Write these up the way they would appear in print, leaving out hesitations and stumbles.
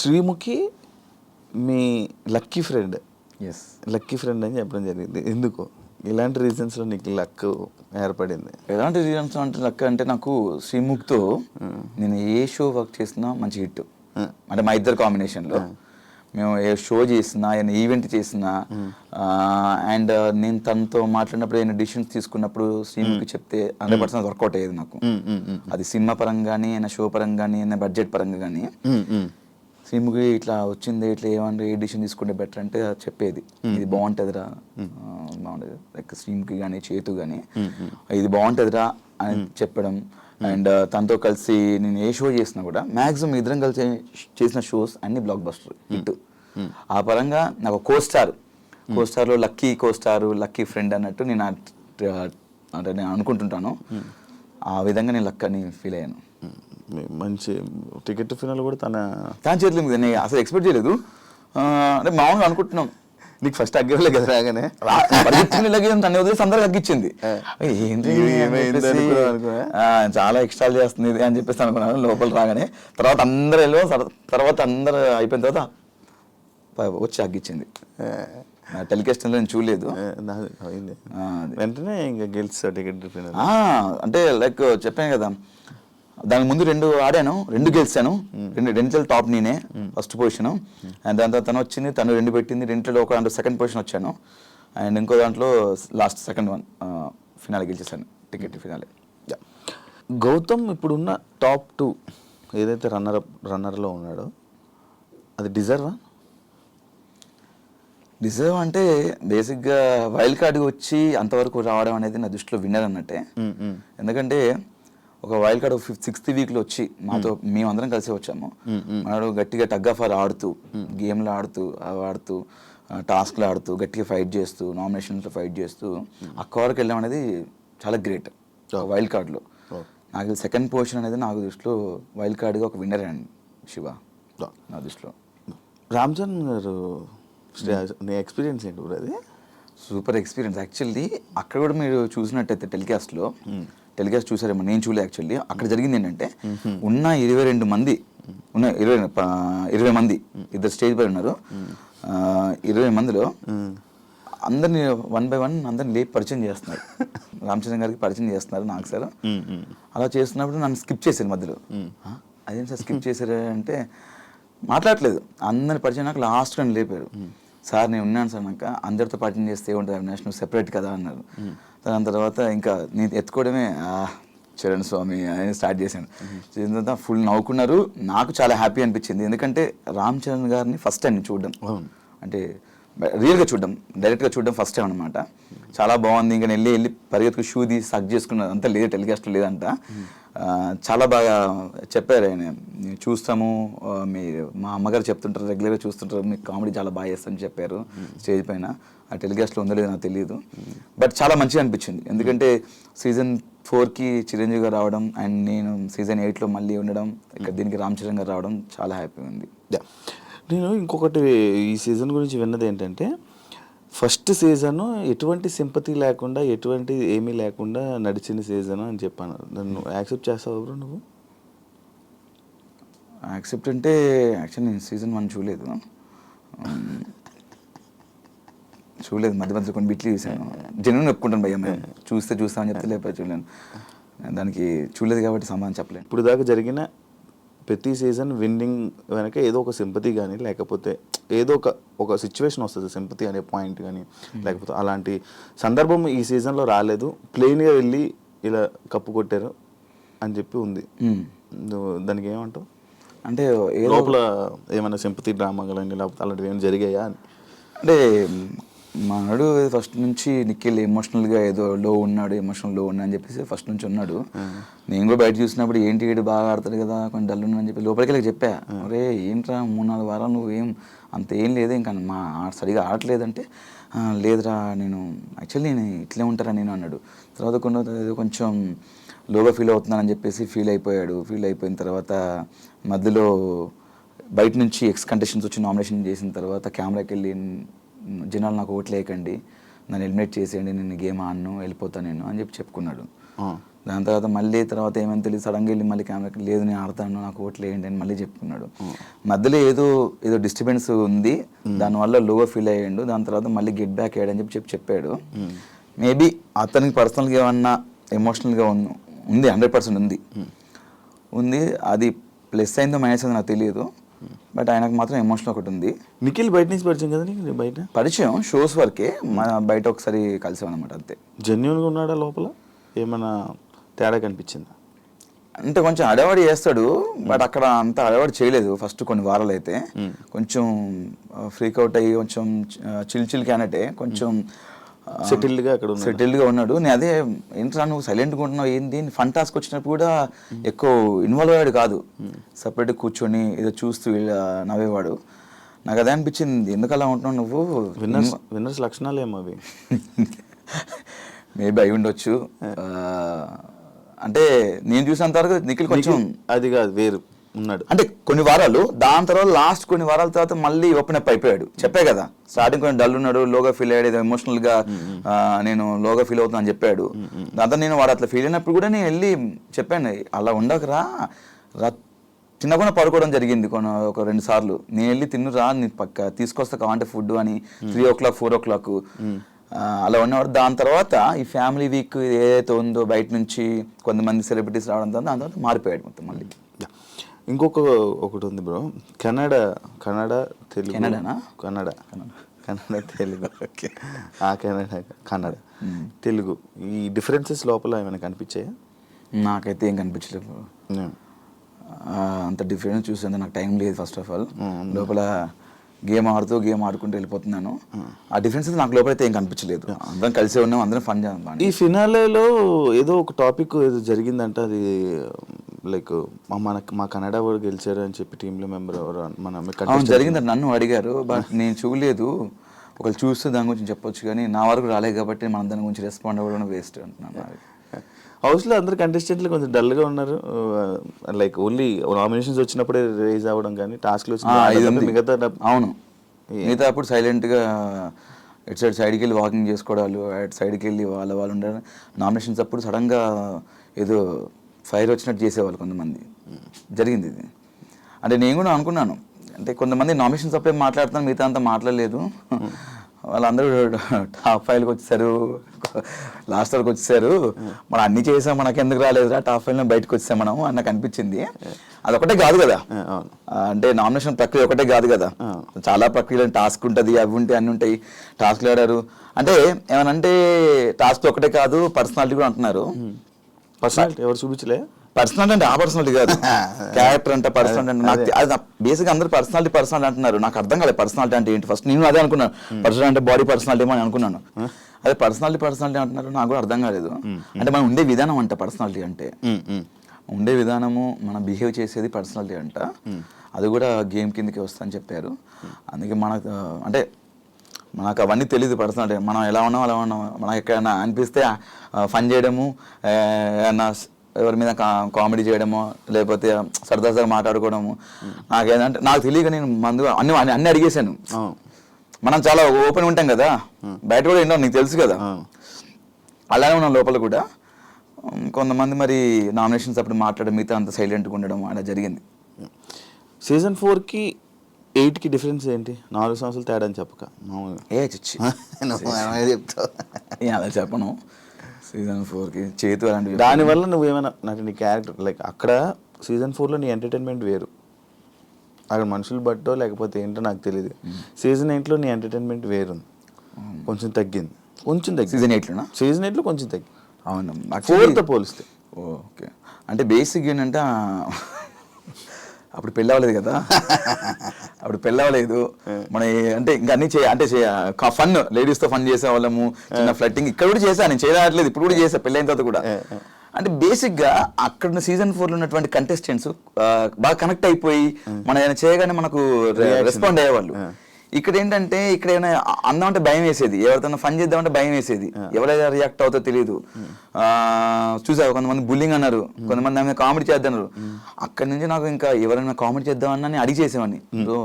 శ్రీముఖి మీ lucky friend yes అని చెప్పడం జరిగింది. ఎందుకు, ఇలాంటి రీజన్స్లో నీకు లక్ ఏర్పడింది? ఎలాంటి రీజన్స్ అంటే లక్ అంటే నాకు శ్రీముఖ్తో నేను ఏ షో వర్క్ చేసినా మంచి హిట్. అంటే మా ఇద్దరు కాంబినేషన్లో మేము ఏ షో చేసినా ఏదైనా ఈవెంట్ చేసినా అండ్ నేను తనతో మాట్లాడినప్పుడు ఏదైనా డిసిషన్స్ తీసుకున్నప్పుడు శ్రీముఖి చెప్తే 100% వర్కౌట్ అయ్యేది నాకు. అది సినిమా పరంగా కానీ ఏదైనా షో పరంగా కానీ ఏదైనా బడ్జెట్ పరంగా కానీ శ్రీముఖి ఇట్లా వచ్చింది, ఇట్లా ఏమంటే ఏ డిసిషన్ తీసుకుంటే బెటర్ అంటే చెప్పేది, ఇది బాగుంటుందిరా, బాగుంటుంది. లైక్ శ్రీముఖి కానీ చేతు కానీ ఇది బాగుంటుందిరా అని చెప్పడం. అండ్ తనతో కలిసి నేను ఏ షో చేసినా కూడా మ్యాక్సిమం ఇద్దరం కలిసి చేసిన షోస్ అన్ని బ్లాక్ బస్టర్ హిట్. ఆ పరంగా నాకు కోస్టార్లో లక్కీ ఫ్రెండ్ అన్నట్టు నేను అంటే నేను అనుకుంటుంటాను. ఆ విధంగా నేను లక్ అని ఫీల్ అయ్యాను. మంచి టికెట్ ఫినాల్ కూడా తన చేతిలో మీద నేను అసలు ఎక్స్పెక్ట్ చేయలేదు. అంటే మామూలుగా అనుకుంటున్నాం, నీకు ఫస్ట్ అగ్గరలే కదా రాగానే తన వదిలేసి అందరికి అగ్గిచ్చింది. ఏంటి చాలా ఎక్స్ట్రాల్ చేస్తుంది ఇది అని చెప్పేసి అనుకున్నాను లోపల రాగానే. తర్వాత అందరూ అయిపోయిన తర్వాత వచ్చి అగ్గిచ్చింది. టెలికాస్ట్ నేను చూడలేదు, వెంటనే ఇంకా గెలిచా టికెట్ ఫినాల్. అంటే లైక్ చెప్పాను కదా, దాని ముందు 2 ఆడాను, 2 గెలిచాను. రెండింటిలో టాప్ నేనే, ఫస్ట్ పొజిషన్. అండ్ దాని తర్వాత తను వచ్చింది, తను 2 పెట్టింది. రెండింటిలో ఒక దాంట్లో సెకండ్ పొజిషన్ వచ్చాను. అండ్ ఇంకో దాంట్లో లాస్ట్ సెకండ్ వన్ ఫినాలే గెలిచేసాను, టికెట్ ఫినాలే. గౌతమ్ ఇప్పుడున్న టాప్ 2 ఏదైతే రన్నర్లో ఉన్నాడో అది డిజర్వ్ అంటే బేసిక్గా వైల్డ్ కార్డ్కి వచ్చి అంతవరకు రావడం అనేది నా దృష్టిలో విన్నర్ అన్నట్టే. ఎందుకంటే ఒక వైల్డ్ కార్డ్ 6th వీక్లో వచ్చి మాతో మేమందరం కలిసి వచ్చాము. మనడు గట్టిగా టగ్ ఆఫ్ వార్ ఆడుతూ, గేమ్లు ఆడుతూ టాస్క్లు ఆడుతూ, గట్టిగా ఫైట్ చేస్తూ, నామినేషన్స్లో ఫైట్ చేస్తూ అక్క వరకు వెళ్ళడం అనేది చాలా గ్రేట్ వైల్డ్ కార్డ్లో. నాకు సెకండ్ పొజిషన్ అనేది నాకు దృష్టిలో వైల్డ్ కార్డ్గా ఒక విన్నర్ అండి శివ నా దృష్టిలో. రామ్ చరణ్ గారు నీ ఎక్స్పీరియన్స్ ఏంటి బ్రో? అది సూపర్ ఎక్స్పీరియన్స్ యాక్చువల్లీ. అక్కడ కూడా మీరు చూసినట్టయితే టెలికాస్ట్ చూసారేమో, నేను చూడలే యాక్చువల్లీ. అక్కడ జరిగింది ఏంటంటే ఉన్న 22 మంది 20 మంది ఇద్దరు స్టేజ్ పై ఉన్నారు. 20 మందిలో అందరినీ 1 by 1 అందరిని లేపి పరిచయం చేస్తున్నారు. రామ్ చరణ్ గారికి పరిచయం చేస్తున్నారు నాకు సార్. అలా చేస్తున్నప్పుడు నన్ను స్కిప్ చేశారు మధ్యలో. అదేం సార్ స్కిప్ చేశారు అంటే మాట్లాడలేదు. అందరిని పరిచయం నాకు లాస్ట్ నన్ను లేపారు. సార్ నేను ఉన్నాను సార్, నాకు అందరితో పరిచయం చేస్తే ఏముంటుంది అవినాష్, నువ్వు సెపరేట్ కదా అన్నారు. దాని తర్వాత ఇంకా నేను ఎత్తుకోవడమే చరణ్ స్వామి అని స్టార్ట్ చేశాను. చేసిన తర్వాత ఫుల్ నవ్వుకున్నారు. నాకు చాలా హ్యాపీ అనిపించింది, ఎందుకంటే రామ్ చరణ్ గారిని ఫస్ట్ టైం చూడడం, అంటే రియల్గా చూడడం, డైరెక్ట్గా చూడడం ఫస్ట్ టైం అనమాట. చాలా బాగుంది. ఇంకా వెళ్ళి పరిగెత్తుకు షూ తీసి సక్ చేసుకున్నది అంతా లేదు, టెలికాస్ట్ లేదంట. చాలా బాగా చెప్పారు ఆయన, చూస్తాము మా అమ్మగారు చెప్తుంటారు, రెగ్యులర్గా చూస్తుంటారు, మీకు కామెడీ చాలా బాగా చేస్తారని చెప్పారు స్టేజ్ పైన. ఆ టెలికాస్ట్లో ఉందో లేదో నాకు తెలియదు, బట్ చాలా మంచిగా అనిపించింది. ఎందుకంటే సీజన్ 4కి చిరంజీవి గారు రావడం అండ్ నేను సీజన్ 8లో మళ్ళీ ఉండడం, ఇక్కడ దీనికి రామ్ చరణ్ గారు రావడం చాలా హ్యాపీగా ఉంది. నేను ఇంకొకటి ఈ సీజన్ గురించి విన్నది ఏంటంటే, ఫస్ట్ సీజన్ ఎటువంటి సింపతి లేకుండా, ఎటువంటి ఏమీ లేకుండా నడిచిన సీజన్ అని చెప్పాను. నన్ను యాక్సెప్ట్ చేస్తావు బ్రో నువ్వు? యాక్సెప్ట్ అంటే యాక్చువల్లీ నేను సీజన్ 1 చూడలేదు, మధ్య మధ్య కొన్ని బిట్లు చూసాను. జెన్యున్ ఒప్పుకుంటాను భయ్య, మేము చూస్తామని చెప్తే లేకపోతే చూడలేను. దానికి చూడలేదు కాబట్టి సమాధానం చెప్పలేను. ఇప్పుడు దాకా జరిగిన ప్రతి సీజన్ విన్నింగ్ వెనక ఏదో ఒక సింపతి కానీ, లేకపోతే ఏదో ఒక సిచ్యువేషన్ వస్తుంది, సింపతి అనే పాయింట్ కానీ, లేకపోతే అలాంటి సందర్భం ఈ సీజన్లో రాలేదు, ప్లెయిన్గా వెళ్ళి ఇలా కప్పు కొట్టారు అని చెప్పి ఉంది. నువ్వు దానికి ఏమంటావు? అంటే లోపల ఏమైనా సింపతి డ్రామా కానీ లేకపోతే అలాంటివి ఏమైనా జరిగాయా అని? అంటే మనడు ఫస్ట్ నుంచి నిఖిల్ ఎమోషనల్గా ఏదో ఎమోషనల్ లో ఉన్నా అని చెప్పేసి ఫస్ట్ నుంచి ఉన్నాడు. నేను కూడా బయట చూసినప్పుడు ఏంటి వీడు బాగా ఆడతాడు కదా, కొంచెం డల్ ఉన్నా అని చెప్పి లోపలికి వెళ్ళి చెప్పా, అరే ఏంట్రా 3-4 వారాలు నువ్వేం అంత ఏం లేదు, ఇంకా సరిగా ఆడట్లేదంటే లేదురా నేను యాక్చువల్లీ నేను ఇట్లే ఉంటారా నేను అన్నాడు. తర్వాత కొంచెం లోగా ఫీల్ అవుతున్నానని చెప్పేసి ఫీల్ అయిపోయిన తర్వాత మధ్యలో బయట నుంచి ఎక్స్ కంటెస్టెంట్స్ వచ్చి నామినేషన్ చేసిన తర్వాత కెమెరాకి వెళ్ళి, జనాలు నాకు ఓట్లు వేయకండి, నన్ను ఎలిమినేట్ చేసేయండి, నేను గేమ్ ఆడను, వెళ్ళిపోతాను నేను అని చెప్పి చెప్పుకున్నాడు. దాని తర్వాత ఏమైనా తెలియదు సడన్గా వెళ్ళి మళ్ళీ కెమెరాకి లేదు నేను ఆడతాను నాకు ఓట్లు వేయండి అని మళ్ళీ చెప్పుకున్నాడు. మధ్యలో ఏదో డిస్టర్బెన్స్ ఉంది దానివల్ల లోగా ఫీల్ అయ్యాడు. దాని తర్వాత మళ్ళీ గెట్ బ్యాక్ అయ్యాడని చెప్పాడు. మేబీ అతనికి పర్సనల్గా ఏమన్నా ఎమోషనల్గా ఉంది 100% ఉంది. అది ప్లస్ అయిందో మైనస్ అయిందో నాకు తెలియదు. బట్ ఆయనకు మాత్రం ఎమోషన్ ఒకటి ఉంది. నిఖిల్ బయట నుంచి పరిచయం కదా నీకు? బయట పరిచయం షోస్ వరకే, బయట ఒకసారి కలిసామన్నమాట అంతే. జెన్యున్గా ఉన్నాడా లోపల? ఏమైనా తేడా కనిపించిందా? అంటే కొంచెం అడవాడి చేస్తాడు బట్ అక్కడ అంత అడవాడి చేయలేదు. ఫస్ట్ కొన్ని వారాలు అయితే కొంచెం ఫ్రీక్ అవుట్ అయ్యి కొంచెం చిల్ క్యానటే కొంచెం సెటిల్డ్గా ఉన్నాడు. నేను అదే ఏంట్రా నువ్వు సైలెంట్గా ఉంటున్నావు ఏంటి, ఫన్ టాస్క్ వచ్చినప్పుడు కూడా ఎక్కువ ఇన్వాల్వ్ అయ్యాడు కాదు, సపరేట్గా కూర్చొని ఏదో చూస్తూ నవ్వేవాడు. నాకు అదే అనిపించింది ఎందుకు అలా ఉంటున్నావు నువ్వు. విన్నర్స్ లక్షణాలు ఏమో అవి. మేబీ అయి ఉండొచ్చు. అంటే నేను చూసినంత వరకు నిఖిల్ కొంచెం అది కాదు వేరు ఉన్నాడు అంటే కొన్ని వారాలు, దాని తర్వాత లాస్ట్ కొన్ని వారాల తర్వాత మళ్ళీ ఓపెన్ అప్ అయిపోయాడు. చెప్పే కదా స్టార్టింగ్ కొంచెం డల్ ఉన్నాడు, లోగా ఫీల్ అయ్యాడు, ఎమోషనల్ గా నేను లోగా ఫీల్ అవుతున్నా అని చెప్పాడు. దాంతో నేను వాడు అట్లా ఫీల్ అయినప్పుడు కూడా నేను వెళ్ళి చెప్పాను అలా ఉండకరా, చిన్నకుండా పడుకోవడం జరిగింది ఒక 2 సార్లు. నేను వెళ్ళి తిన్నురా నీ పక్క తీసుకొస్తా కావాలంటే ఫుడ్ అని 3 o'clock 4 o'clock అలా ఉన్నవాడు. దాని తర్వాత ఈ ఫ్యామిలీ వీక్ ఏదైతే ఉందో బయట నుంచి కొంతమంది సెలబ్రిటీస్ రావడంతో దాని తర్వాత మారిపోయాడు మొత్తం మళ్ళీ. ఒకటి ఉంది బ్రో, కన్నడ తెలుగు. కన్నడ తెలుగు ఓకే, కన్నడ తెలుగు ఈ డిఫరెన్సెస్ లోపల ఏమైనా కనిపించాయా? నాకైతే ఏం కనిపించలేదు. అంత డిఫరెన్స్ చూసేందుకు నాకు టైం లేదు. ఫస్ట్ ఆఫ్ ఆల్ లోపల గేమ్ ఆడుకుంటూ వెళ్ళిపోతున్నాను. ఆ డిఫరెన్స్ నాకు లోపలైతే ఏం కనిపించలేదు. అందరం కలిసే ఉన్నాం, అందరం ఫన్ చేద్దాం. ఈ ఫినాలేలో ఏదో ఒక టాపిక్ ఏదో జరిగిందంట, అది లైక్ మా కన్నడ వాడు గెలిచారు అని చెప్పి టీంలో మెంబర్ జరిగిందంట. నన్ను అడిగారు బట్ నేను చూడలేదు. ఒకళ్ళు చూస్తే దాని గురించి చెప్పొచ్చు కానీ నా వరకు రాలేదు కాబట్టి మనం దాని గురించి రెస్పాండ్ అవ్వడం వేస్ట్ అంటున్నాను. హౌస్లో అందరు కంటెస్టెంట్లు కొంచెం డల్గా ఉన్నారు. లైక్ ఓన్లీ నామినేషన్స్ వచ్చినప్పుడే రేజ్ అవ్వడం కానీ టాస్క్లు మిగతా అవును మిగతా అప్పుడు సైలెంట్గా ఇటు సైడ్కి వెళ్ళి వాకింగ్ చేసుకోవడాలు, అటు సైడ్కి వెళ్ళి వాళ్ళు ఉండాలి. నామినేషన్స్ అప్పుడు సడన్గా ఏదో ఫైర్ వచ్చినట్టు చేసేవాళ్ళు కొంతమంది. జరిగింది ఇది. అంటే నేను కూడా అనుకున్నాను అంటే కొంతమంది నామినేషన్స్ అప్పుడే మాట్లాడుతాను, మిగతా అంతా మాట్లాడలేదు. వాళ్ళందరూ టాప్ 5కి వచ్చేసారు, లాస్ట్ వరకు వచ్చేసారు. మనం అన్ని చేసాం, మనకి ఎందుకు రాలేదురా టాప్ 5లో బయటకు వచ్చేసాం మనం అని నాకు అనిపించింది. అదొకటే కాదు కదా, అంటే నామినేషన్ ప్రక్రియ ఒకటే కాదు కదా, చాలా ప్రక్రియలు టాస్క్ ఉంటుంది, అవి ఉంటాయి అన్ని ఉంటాయి. టాస్క్లు ఆడారు అంటే ఏమనంటే టాస్క్ ఒకటే కాదు పర్సనాలిటీ కూడా అంటున్నారు. పర్సనాలిటీ ఎవరు చూపించలే? పర్సనాలిటీ అంటే ఆ పర్సనాలిటీ కాదు, క్యారెక్టర్ అంటే పర్సనాలిటీ అంటే నాకు అది బేసిక్ అందరూ పర్సనాలిటీ అంటున్నారు. నాకు అర్థం కాలేదు పర్సనాలిటీ అంటే ఏంటి. ఫస్ట్ నేను అదే అనుకున్నాను, పర్సనాలిటీ అంటే బాడీ పర్సనాలిటీ అని అనుకున్నాను. అదే పర్సనాలిటీ అంటున్నారు, నాకు కూడా అర్థం కాలేదు. అంటే మనం ఉండే విధానం అంట పర్సనాలిటీ అంటే, ఉండే విధానము మనం బిహేవ్ చేసేది పర్సనాలిటీ అంట. అది కూడా గేమ్ కిందకి వస్తా అని చెప్పారు. అందుకే మనకు అవన్నీ తెలియదు పర్సనాలిటీ. మనం ఎలా ఉన్నాం అలా ఉన్నాం. మనకు ఎక్కడైనా అనిపిస్తే ఫన్ చేయడము, ఏమన్నా ఎవరి మీద కామెడీ చేయడము, లేకపోతే సరదాగా మాట్లాడుకోవడము. నాకేంటంటే నాకు తెలియక నేను అన్ని అడిగేశాను. మనం చాలా ఓపెన్ ఉంటాం కదా, బయట కూడా ఏంటో నీకు తెలుసు కదా, అలానే ఉన్నాం లోపల కూడా. కొంతమంది మరి నామినేషన్స్ అప్పుడు మాట్లాడడం, మిగతా అంత సైలెంట్గా ఉండడం అలా జరిగింది. సీజన్ 4కి 8కి డిఫరెన్స్ ఏంటి? 4 సంవత్సరాలు తేడా అని చెప్పక చెప్తావు. అలా చెప్పను. సీజన్ 4కి చేతు అలాంటివి. దానివల్ల నువ్వేమైనా నీ క్యారెక్టర్ లైక్ అక్కడ సీజన్ 4లో నీ ఎంటర్టైన్మెంట్ వేరు, అక్కడ మనుషులు బట్టో లేకపోతే ఏంటో నాకు తెలియదు. సీజన్ 8లో నీ ఎంటర్టైన్మెంట్ వేరు, కొంచెం తగ్గింది. సీజన్ 8లో కొంచెం తగ్గింది. అవును, 4తో పోలిస్తే. ఓకే, అంటే బేసిక్ ఏంటంటే అప్పుడు పెళ్ళి అవ్వలేదు కదా, మన అంటే ఇంకా అన్ని ఫన్ లేడీస్తో ఫన్ చేసేవాళ్ళము, చిన్న ఫ్లట్టింగ్ ఇక్కడ కూడా చేశాను. నేను చేయట్లేదు, ఇప్పుడు కూడా చేసా పెళ్ళైన తర్వాత కూడా. అంటే బేసిక్గా అక్కడ సీజన్ 4లో ఉన్నటువంటి కంటెస్టెంట్స్ బాగా కనెక్ట్ అయిపోయి మనం ఏమైనా చేయగానే మనకు రెస్పాండ్ అయ్యేవాళ్ళు. ఇక్కడ ఏంటంటే ఇక్కడ ఏమైనా అందామంటే భయం వేసేది, ఎవరితో ఫన్ చేద్దామంటే భయం వేసేది, ఎవరైనా రియాక్ట్ అవుతుందో తెలియదు. చూసావు కొంతమంది బుల్లింగ్ అన్నారు, కొంతమంది ఆమె కామెడీ చేద్దన్నారు. అక్కడి నుంచి నాకు ఇంకా ఎవరైనా కామెడీ చేద్దామని అడిగి చేసేవాడిని. సో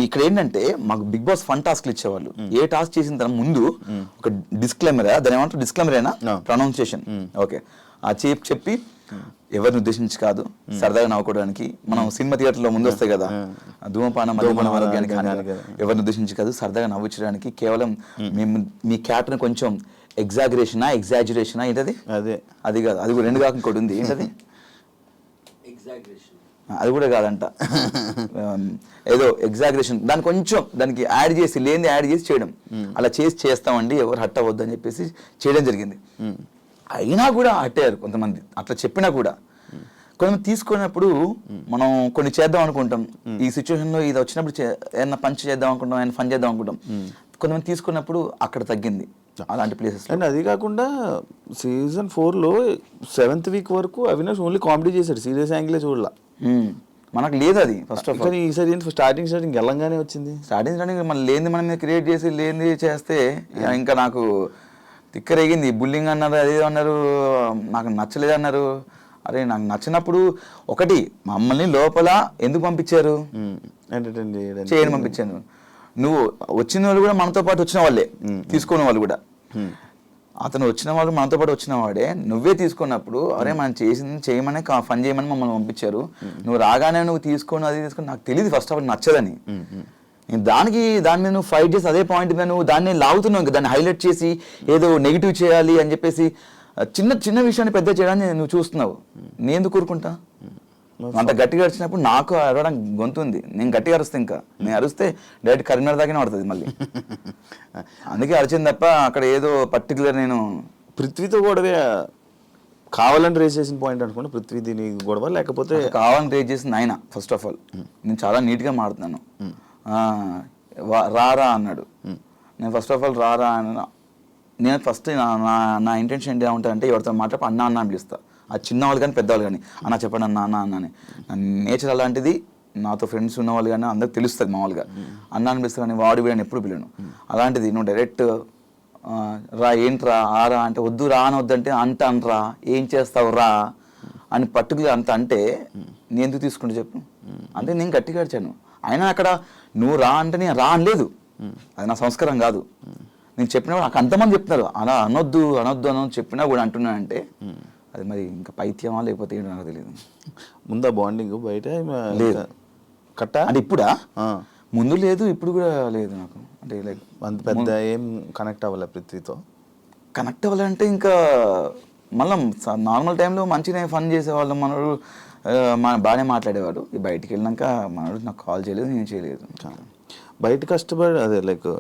ఇక్కడ ఏంటంటే మాకు బిగ్ బాస్ ఫన్ టాస్క్లు ఇచ్చేవాళ్ళు. ఏ టాస్క్ చేసిన తర్వాత ముందు ఒక డిస్క్లైమర్, దాని ఏమంటారు డిస్క్లైమరేనా ప్రొనౌన్సియేషన్, ఓకే, ఆ చెప్పి ఎవరిని ఉద్దేశించి కాదు, సరదాగా నవ్వుకోవడానికి. మనం సినిమా థియేటర్లో ముందు వస్తాయి కదా, ధూమపానం మద్యపానం ఆరోగ్యానికి ఎవరిని ఉద్దేశించి కాదు, సరదాగా నవ్వించడానికి. కేవలం మేము మీ క్యారెక్టర్ కొంచెం ఎగ్జాజరేషనా ఏంటది, అది కాదు, అది కూడా రెండు కాక ఇంకోటి ఉంది, ఏంటది, అది కూడా కాదంట, ఏదో ఎగ్జాగరేషన్, దాన్ని కొంచెం దానికి యాడ్ చేసి లేని యాడ్ చేసి చేయడం. అలా చేస్తామండి, ఎవరు హట్ అవ్వద్దు అని చెప్పేసి చేయడం జరిగింది. అయినా కూడా అట్టారు కొంతమంది, అట్లా చెప్పినా కూడా. కొంతమంది తీసుకున్నప్పుడు మనం కొన్ని చేద్దాం అనుకుంటాం, ఈ సిచ్యువేషన్లో ఇది వచ్చినప్పుడు ఏదైనా పంచ్ చేద్దాం అనుకుంటాం, ఏదైనా ఫన్ చేద్దాం అనుకుంటాం. కొంతమంది తీసుకున్నప్పుడు అక్కడ తగ్గింది అలాంటి ప్లేసెస్. అండ్ అది కాకుండా సీజన్ 4లో 7th వీక్ వరకు అవినాష్ ఓన్లీ కామెడీ చేశాడు, సీరియస్ యాంగిలే చూడలా. మనకు లేదు అది ఫస్ట్ ఆఫ్ ఆల్. ఈసారి స్టార్టింగ్ వెళ్ళంగానే వచ్చింది. స్టార్టింగ్ మనం లేనిది మనం క్రియేట్ చేసి లేనిది చేస్తే ఇంకా నాకు తిక్కరేగింది. బుల్లింగ్ అన్నారు, అదే అన్నారు, నాకు నచ్చలేదు అన్నారు. అరే నాకు నచ్చినప్పుడు ఒకటి మమ్మల్ని లోపల ఎందుకు పంపించారు, చేయని పంపించాను. నువ్వు వచ్చిన వాళ్ళు కూడా మనతో పాటు వచ్చిన వాళ్ళే, తీసుకున్న వాళ్ళు కూడా. అతను వచ్చిన వాళ్ళు మనతో పాటు వచ్చిన వాడే, నువ్వే తీసుకున్నప్పుడు అరే మనం చేసింది చేయమని ఫన్ చేయమని మమ్మల్ని పంపించారు, నువ్వు రాగానే నువ్వు తీసుకొని అది తీసుకొని నాకు తెలియదు ఫస్ట్ ఆఫ్ ఆల్ నచ్చదని. దాని మీద నువ్వు ఫైట్ చేసి అదే పాయింట్ మీద నువ్వు దాన్ని లాగుతున్నావు, ఇంకా దాన్ని హైలైట్ చేసి ఏదో నెగిటివ్ చేయాలి అని చెప్పేసి చిన్న చిన్న విషయాన్ని పెద్ద చేయడాన్ని నువ్వు చూస్తున్నావు. నేను ఎందుకు కోరుకుంటా? అంత గట్టిగా అరిచినప్పుడు నాకు అరవడం గొంతు ఉంది, నేను గట్టిగా అరుస్తే, ఇంకా నేను అరిస్తే డైరెక్ట్ కరీంనగర్ దాకానే పడుతుంది మళ్ళీ. అందుకే అరిచింది తప్ప అక్కడ ఏదో పర్టికులర్ నేను పృథ్వీతో గొడవ కావాలని రేస్ చేసిన పాయింట్ అనుకుంటే పృథ్వీ దీని గొడవ, లేకపోతే కావాలని రేస్ చేసింది ఆయన. ఫస్ట్ ఆఫ్ ఆల్ నేను చాలా నీట్గా మాడుతున్నాను, రారా అన్నాడు. నేను ఫస్ట్ ఆఫ్ ఆల్ రారా అన్న, నేను ఫస్ట్ నా ఇంటెన్షన్ ఏంటి ఏమంటానంటే ఎవరితో మాట్లాడి అన్న అన్న అని పిలుస్తా. అది చిన్నవాళ్ళు కానీ పెద్దవాళ్ళు కానీ అన్న చెప్పండి అన్న అన్న అన్నని. నా నేచర్ అలాంటిది, నాతో ఫ్రెండ్స్ ఉన్నవాళ్ళు కానీ అందరికి తెలుస్తుంది మామూలుగా. అన్న అని పిలుస్తా కానీ వాడు వీడని ఎప్పుడు పిలను. అలాంటిది నువ్వు డైరెక్ట్ రా ఏంట్రా ఆరా అంటే వద్దు రా అని వద్దంటే అంట అనరా ఏం చేస్తావు రా అని పర్టికులర్ అంత అంటే నేను ఎందుకు తీసుకుంటే చెప్పు. అంటే నేను గట్టిగా అడిచాను. అయినా అక్కడ నువ్వు రా అంటే నేను రా అనలేదు, అది నా సంస్కారం కాదు. నేను చెప్పినా నాకు అంతమంది చెప్తున్నారు అలా అనొద్దు అనొద్దు అని చెప్పినా కూడా అంటున్నానంటే అది మరి ఇంకా పైత్యమా లేకపోతే ఏంటో నాకు తెలియదు. ముందా బాండింగ్ బయట లేదు కట్ట అంటే ఇప్పుడా, ముందు లేదు ఇప్పుడు కూడా లేదు నాకు. అంటే లైక్ అంత పెద్ద ఏం కనెక్ట్ అవ్వాలి పృథ్వీతో. కనెక్ట్ అవ్వాలంటే ఇంకా మళ్ళీ నార్మల్ టైంలో మంచిగా ఫన్ చేసేవాళ్ళు, మనడు బాగానే మాట్లాడేవాడు. బయటికి వెళ్ళినాక మనడు నాకు కాల్ చేయలేదు, నేను చేయలేదు. బయట కష్టపడి అదే లైక్